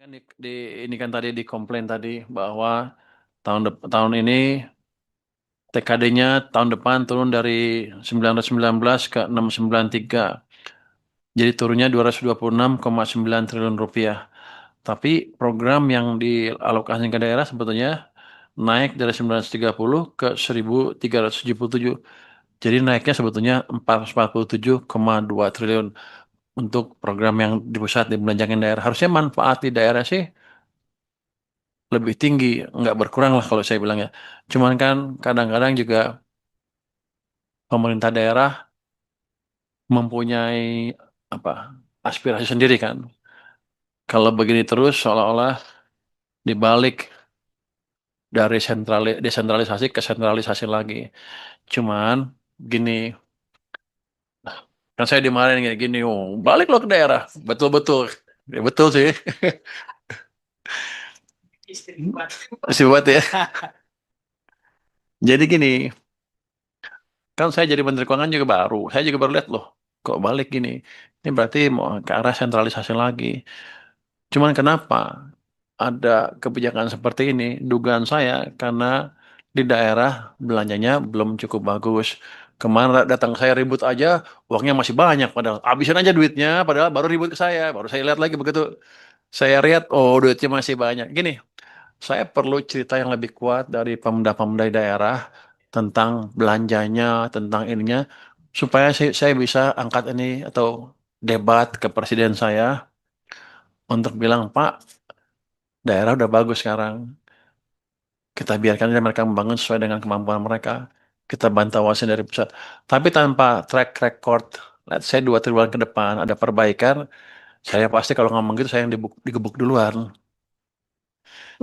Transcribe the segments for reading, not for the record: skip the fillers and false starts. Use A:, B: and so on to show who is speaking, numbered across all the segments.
A: Ini kan tadi dikomplain tadi bahwa tahun ini TKD-nya tahun depan turun dari 919 ke 693. Jadi turunnya 226,9 triliun rupiah. Tapi program yang dialokasikan ke daerah sebetulnya naik dari 930 ke 1377. Jadi naiknya sebetulnya 447,2 triliun untuk program yang di pusat dibelanjakan daerah. Harusnya manfaat di daerah sih lebih tinggi, nggak berkurang lah kalau saya bilang ya. Cuman kan kadang-kadang juga pemerintah daerah mempunyai apa aspirasi sendiri kan. Kalau begini terus seolah-olah dibalik dari desentralisasi ke sentralisasi lagi. Cuman gini, kan saya dimarahin gini, oh, balik lo ke daerah. Betul-betul. Ya, betul sih. Masih buat ya. Jadi gini, kan saya jadi Menteri Keuangan juga baru. Saya juga baru lihat loh, kok balik gini. Ini berarti mau ke arah sentralisasi lagi. Cuman kenapa ada kebijakan seperti ini? Dugaan saya karena di daerah belanjanya belum cukup bagus. Kemarin datang saya ribut aja, uangnya masih banyak. Padahal habisin aja duitnya, padahal baru ribut ke saya. Baru saya lihat lagi begitu. Saya lihat, oh duitnya masih banyak. Gini, saya perlu cerita yang lebih kuat dari pemuda-pemuda di daerah tentang belanjanya, tentang ininya, supaya saya bisa angkat ini atau debat ke presiden saya untuk bilang, Pak, daerah udah bagus sekarang. Kita biarkan aja mereka membangun sesuai dengan kemampuan mereka. Kita bantu awasin dari pusat. Tapi tanpa track record, let's say 2 tribulan ke depan ada perbaikan, saya pasti kalau ngomong gitu saya yang digebuk duluan.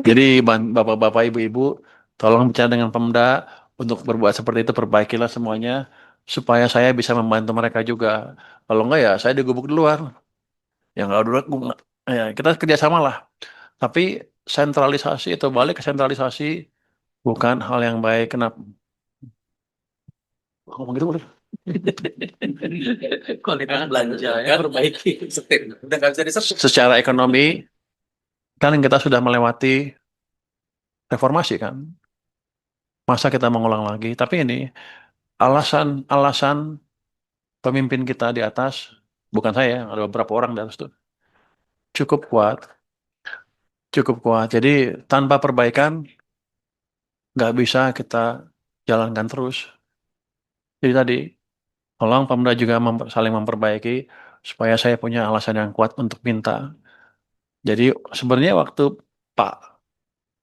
A: Jadi bapak-bapak, ibu-ibu, tolong bicara dengan Pemda untuk berbuat seperti itu, perbaikilah semuanya supaya saya bisa membantu mereka juga. Kalau enggak ya saya digebuk duluan. Yang kalau dulu ya, kita kerjasama lah. Tapi sentralisasi atau balik ke sentralisasi bukan hal yang baik. Kenapa? Ngomong gitu boleh.
B: Kualitas belanja ya perbaiki. Udah nggak bisa disebut.
A: Secara ekonomi kan kita sudah melewati reformasi kan. Masa kita mengulang lagi? Tapi ini alasan-alasan pemimpin kita di atas, bukan saya, ada beberapa orang di atas tuh, cukup kuat, cukup kuat. Jadi tanpa perbaikan nggak bisa kita jalankan terus. Jadi tadi, tolong Pemda juga saling memperbaiki supaya saya punya alasan yang kuat untuk minta. Jadi sebenarnya waktu Pak,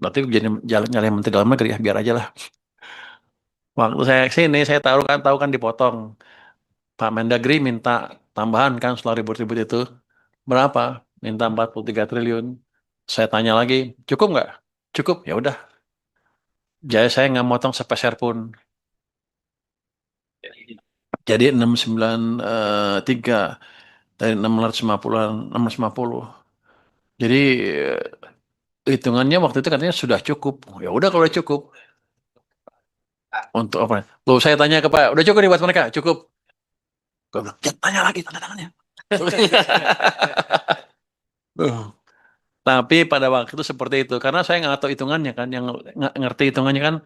A: berarti jadi jalan nyalin Menteri Dalam Negeri ya, biar aja lah. Waktu saya sini, saya tahu kan dipotong. Pak Mendagri minta tambahan kan setelah ribut-ribut itu. Berapa? Minta 43 triliun. Saya tanya lagi, cukup nggak? Cukup, ya udah. Jadi saya nggak motong sepeser pun. Jadi 693 dari 650, 650. Jadi hitungannya waktu itu katanya sudah cukup. Ya udah kalau udah cukup. Untuk apa? Loh saya tanya ke Pak, udah cukup nih buat mereka? Cukup. Gue bilang, ya tanya lagi tanda tangannya. Tapi pada waktu itu seperti itu. Karena saya nggak tahu hitungannya kan. Yang ngerti hitungannya kan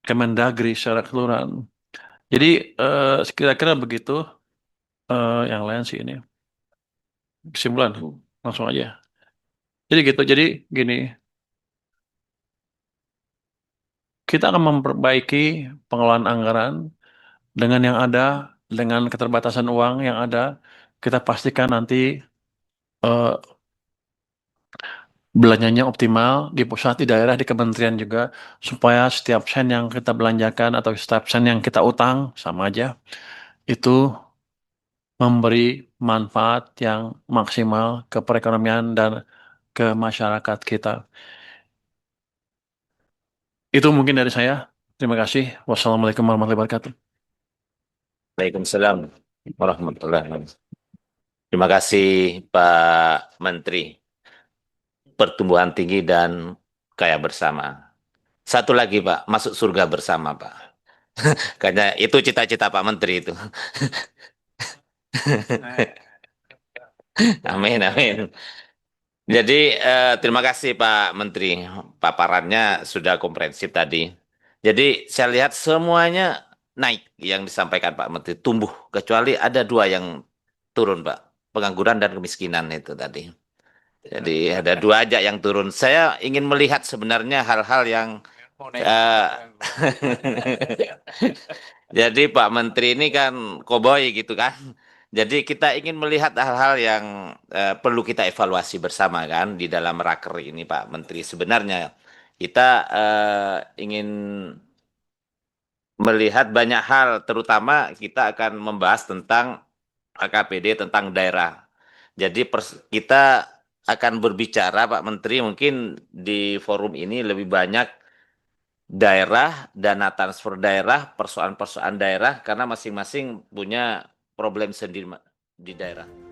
A: Kemendagri secara keseluruhan. Jadi kira-kira begitu. Yang lain sih ini kesimpulan langsung aja. Jadi gitu. Jadi gini, kita akan memperbaiki pengelolaan anggaran dengan yang ada, dengan keterbatasan uang yang ada. Kita pastikan nanti eh, belanjanya optimal di pusat, di daerah, di kementerian juga, supaya setiap sen yang kita belanjakan atau setiap sen yang kita utang sama aja itu memberi manfaat yang maksimal ke perekonomian dan ke masyarakat kita. Itu mungkin dari saya. Terima kasih. Wassalamualaikum warahmatullahi wabarakatuh.
B: Waalaikumsalam warahmatullahi wabarakatuh. Terima kasih Pak Menteri Pertumbuhan Tinggi dan Kaya Bersama. Satu lagi Pak, masuk surga bersama Pak. Kayaknya itu cita-cita Pak Menteri itu. Amin, amin. Jadi terima kasih Pak Menteri, paparannya sudah komprehensif tadi. Jadi saya lihat semuanya naik yang disampaikan Pak Menteri, tumbuh kecuali ada dua yang turun Pak, pengangguran dan kemiskinan itu tadi. Jadi ada dua aja yang turun. Saya ingin melihat sebenarnya hal-hal yang eh, jadi Pak Menteri ini kan koboi gitu kan. Jadi kita ingin melihat hal-hal yang perlu kita evaluasi bersama kan di dalam raker ini Pak Menteri. Sebenarnya kita ingin melihat banyak hal, terutama kita akan membahas tentang AKPD tentang daerah. Jadi kita akan berbicara Pak Menteri mungkin di forum ini lebih banyak daerah, dana transfer daerah, persoalan-persoalan daerah karena masing-masing punya problem sendiri di daerah.